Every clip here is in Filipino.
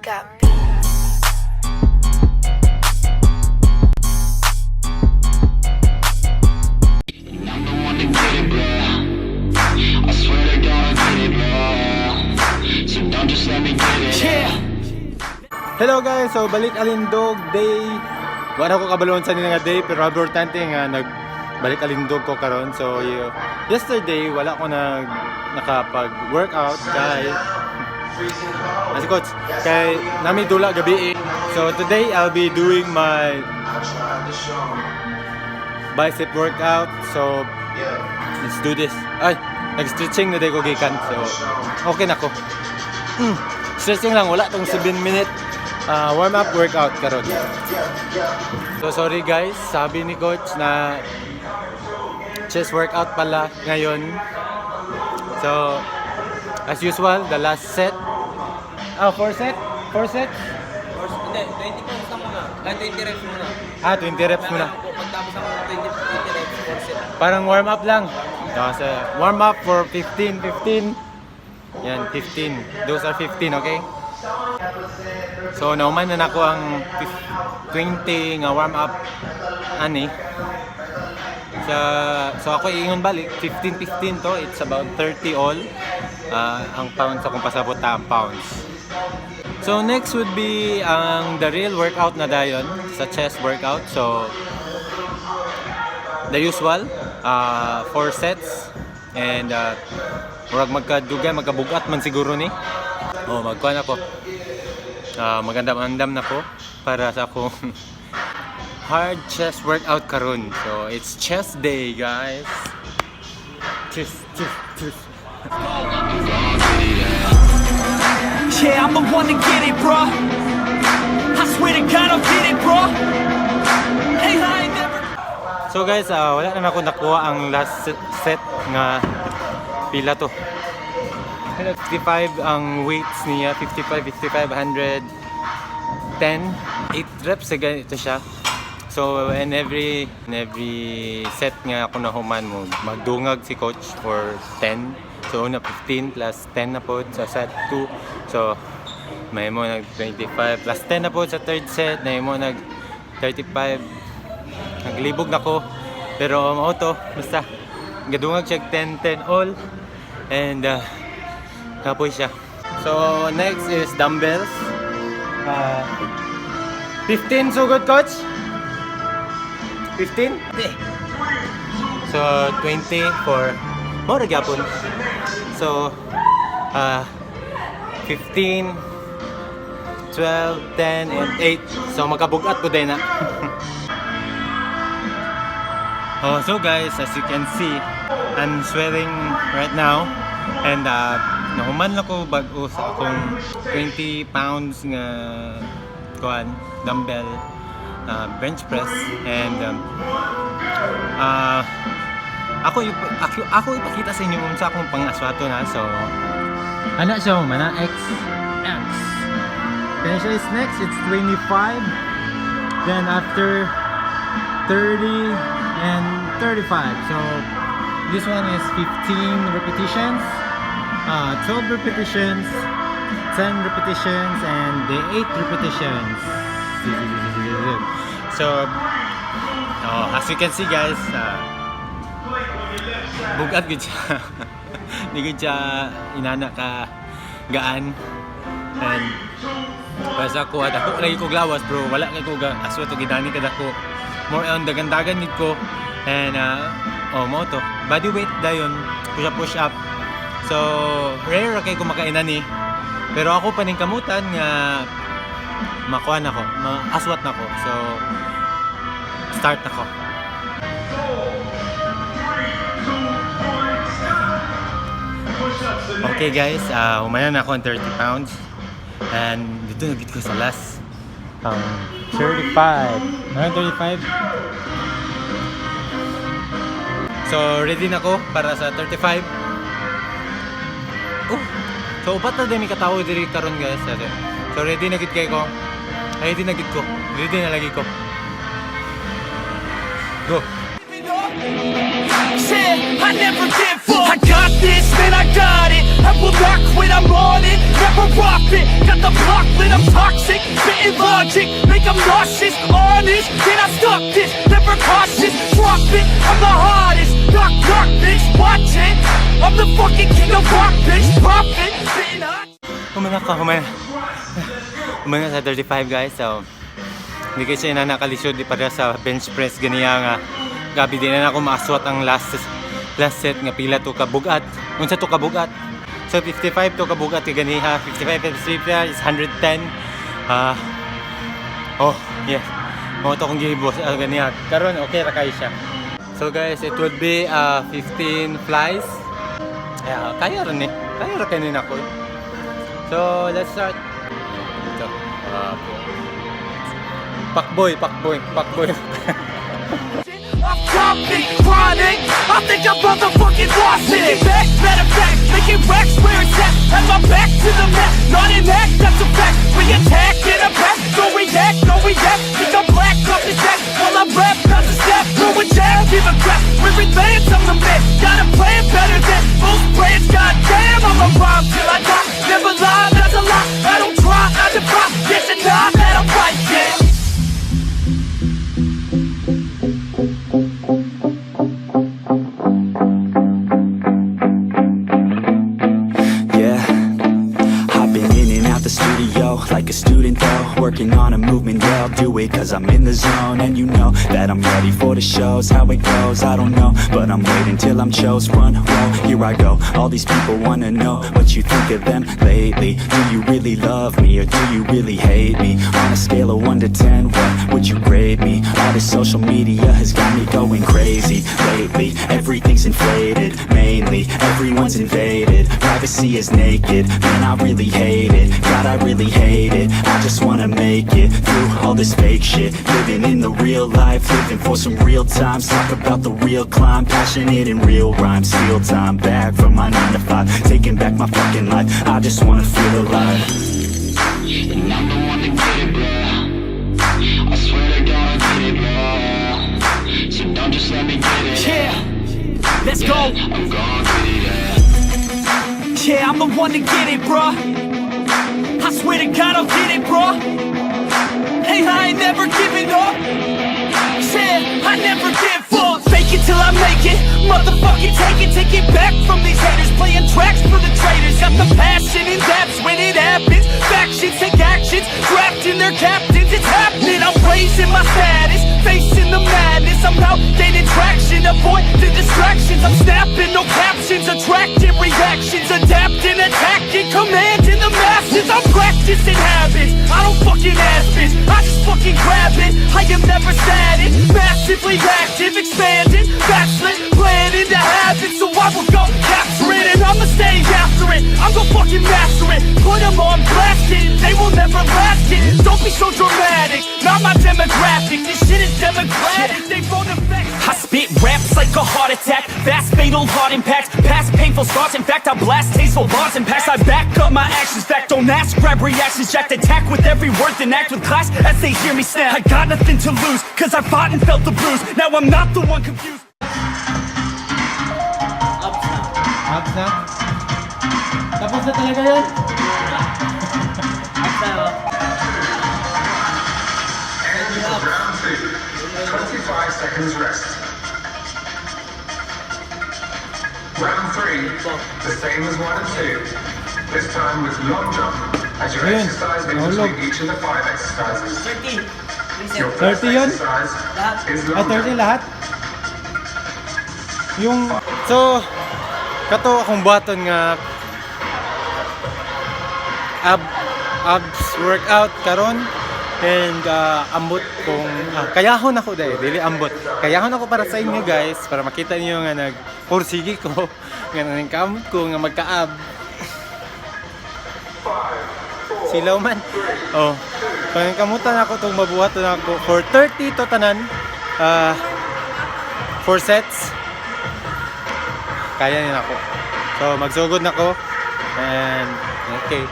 got beats. Hello guys, so Balik Alindog day. Wala ko kabalon sa nila nga day, pero importante nga nagbalik Alindog ko karon. So yesterday wala ko nakapag-workout kay as coach kay nami dula gabi. So today I'll be doing my bicep workout. So let's do this. Ay, nag-stretching na day ko gikan. So okay na ko. Stretching lang, wala tong 7 minute warm up workout karon. So sorry guys, sabi ni coach na chest workout pala ngayon. So as usual, the last set. 4 sets? Hindi, 20 pounds na muna. 20 reps muna. 20 reps muna. Pagtapos ang 20 reps, 4 sets. Parang warm up lang. So, warm up for 15. Yan, 15. Those are 15, okay? So, nauman na ako ang 20 nga warm up ani. So ako iingon balik 15 to. It's about 30 all. Ang pounds akong pasabot ang pounds. So next would be the real workout na dayon sa chest workout. So the usual 4 sets and murag magkabugat man siguro ni. Magkuhan ako. Magandam-andam na ko para sa akong hard chest workout karon. So it's chest day, guys. Chest. Yeah, I'm the one to get it, bro. I swear to God, I'll get it, bro. Hey, I ain't never. So guys, wala na ako nakuha ang last set nga pila to. 55 ang weights niya, 55, 110, 8 reps sa ganito siya. So in every set nga ako nahuman mo, magdungag si coach for 10. So una 15 plus 10 na po sa set 2. So may mo nag 25 plus 10 na po sa third set, may mo nag 35. Naglibog na ko. Pero mauto, basta gadungag siya 10 all and kapoy siya. So next is dumbbells. 15 so good coach? 15? So 20 for more gyapon. So 15, 12, 10 and 8. So magkabugat ko din na. So guys, as you can see, I'm sweating right now and nahuman lang ko bago sa akong 20 pounds nga dumbbell bench press and ako ipakita sa inyo kung sa akong pang-aswato na. So ano siya mana X finish is next, it's 25, then after 30 and 35. So this one is 15 repetitions, 12 repetitions, 10 repetitions and the 8 repetitions. So as you can see guys, bugat gud siya. Di gud siya inana ka gaan. And basta ko ako lagi ko glawas bro, wala kay ko aswa to gidani kada ko. More on dagandagan nid ko and mo to. Body weight dayon, push up. So rare kay ko makainan ni. Pero ako paning kamutan nga makuha na ko, aswat na ko. So start na ko. Okay guys, umayan na ako ng 30 pounds and dito nagit ko sa last 35. 35. So ready na ko para sa 35. So upat na din may katawo diri karon guys. So ready na gid kay ko. Ready na gid ko. Ready na lagi ko. Go. I never give up. I got this, man, I got it. I will not quit, I'm on it. Never a rocket. Got the block lit, I'm toxic. Spitting logic, make them nauseous. Honest, can I stop this? Never cautious, drop it. I'm the hottest. Knock, knock, bitch, watch it. I'm the fucking king of rock, bitch. Pop it, spitting hot. Humana sa 35 guys. So, hindi kayo siya nakalisod di para sa bench press ganiya nga. Gabi din na ako maaswat ang last set nga pila to kabugat. Unsa to kabugat? So 55 to kabugat ka ganiha. 55 and 3 is 110. Oh, yeah. Mo to kung gihibos ganiha. Karon okay ra kay siya. So guys, it would be 15 flies. Kaya rin eh. Kaya rin kanin ako. So, let's start. Ito. Pakboy. I'm dropping, chronic. I think I'm motherfucking lost it. Back, matter of fact, making racks where it's at. Have my back to the mat, not an act, that's a fact. We attack in a back, don't react, think I'm black off the jack. While I rap, not the step, throw a jab, give a crap. We're advanced, I'm the man, got a plan better than most brands. Goddamn, I'm a rhyme till I die. Never lie, that's a lie. I don't try, I defy. Yes and nah, that I'm right, yeah. Like a student though, working on a movement, yeah, I'll do it cause I'm in the zone. And you know that I'm ready for the shows. How it goes, I don't know, but I'm waiting till I'm chose. Front row, here I go. All these people wanna know what you think of them lately. Do you really love me or do you really hate me? On a scale of 1 to 10, what would you grade me? All this social media has got me going crazy lately. Everything's inflated, mainly everyone's invaded. Privacy is naked, man, I really hate it. God, I really hate it. I just wanna make it through all this fake shit. Living in the real life, living for some real times. Talk about the real climb, passionate in real rhymes. Steal time back from my 9 to 5, taking back my fucking life. I just wanna feel alive. And I'm the one to get it, bro. I swear to God, I get it, bro. So don't just let me get it. Yeah, let's go. I'm gonna get it, yeah. Yeah, I'm the one to get it, bro. I swear to God, I'll get it, bro. Hey, I ain't never giving up. Said I never give up. Fake it till I make it. Motherfucking take it back from these haters. Playing tracks for the traitors. Got the passion and that's when it happens. Factions take actions, drafting their captains. It's happening. I'm raising my status, facing the madness. I'm out gaining traction, avoid the distractions. I'm snapping, no captions, attracting reactions, adapting, attacking, commanding the masses. I'm practicing habits. I don't fucking ask bitch, I just fucking grab it. I am never static, massively active, expanding, backslid, planning to have it. So I will go capture it and I'ma stay after it. I'm gonna fucking master it, put them on blast it. They will never last it. Don't be so dramatic, not my demographic. This shit is democratic, they vote effects. I spit raps like a heart attack, fast fatal heart impacts, past painful scars. In fact, I blast tasteful bars and packs. I back up my actions, fact don't ask, grab reactions, jacked attack with every word, then act with class as they hear me snap. I got nothing to lose, cause I fought and felt the bruise. Now I'm not the one confused. Abs na? Tapos na talaga yun? Abs na, oh. Round 2, 25 seconds rest. Round 3, the same as 1 and 2. This time with long jump as your Ayun, exercise in nahulog. between each of the 5 exercises. 30. Your 30. first 30 yun? exercise is Ah, long 30 jump. lahat? Yung... So, kato akong buhaton nga abs workout karon and ambot kong kayahon ako dili ambot kayahon ako para sa inyo guys para makita niyo nga nagpursige ko nga nangkamot ko nga magka-ab silaw man oh pangkamutan ako tong mabuhaton ako for 30 to tanan 4 sets kaya nila ako so magsugod na ko and okay.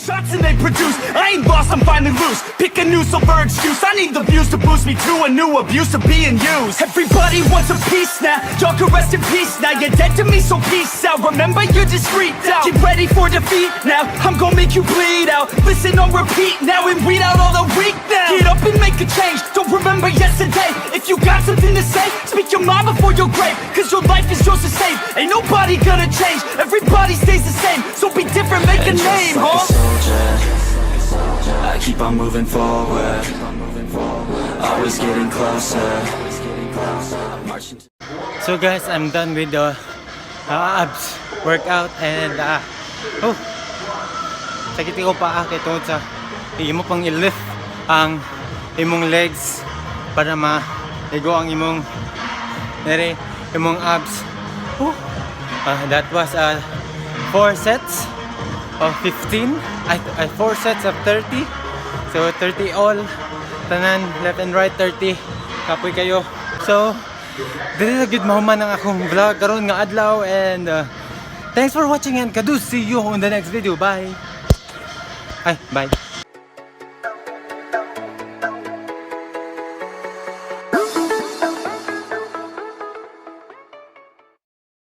Shots and they produce, I ain't lost, I'm finally loose. Pick a new silver excuse, I need the views to boost me to a new abuse of being used. Everybody wants a piece now, y'all can rest in peace now. You're dead to me, so peace out. Remember you're discreet out. Get ready for defeat now, I'm gonna make you bleed out. Listen on repeat now and weed out all the weak now. Get up and make a change, don't remember yesterday. If you got something to say, speak your mind before your grave. Cause your life is yours to save, ain't nobody gonna change. Everybody stays the same, so be different, make a name, huh? I keep on moving forward, always getting closer. So guys, I'm done with the abs workout and sakit ko pa kay tungod sa imo pang i-lift ang imong legs para ma-igo ang imong abs. That was 4 sets of 15, 4 sets of 30. So 30 all, tanan left and right 30. Kapoy kayo. So dili na gid mahuman ang akong vlog karon nga adlaw and thanks for watching and kadus. See you on the next video. Bye. Bye.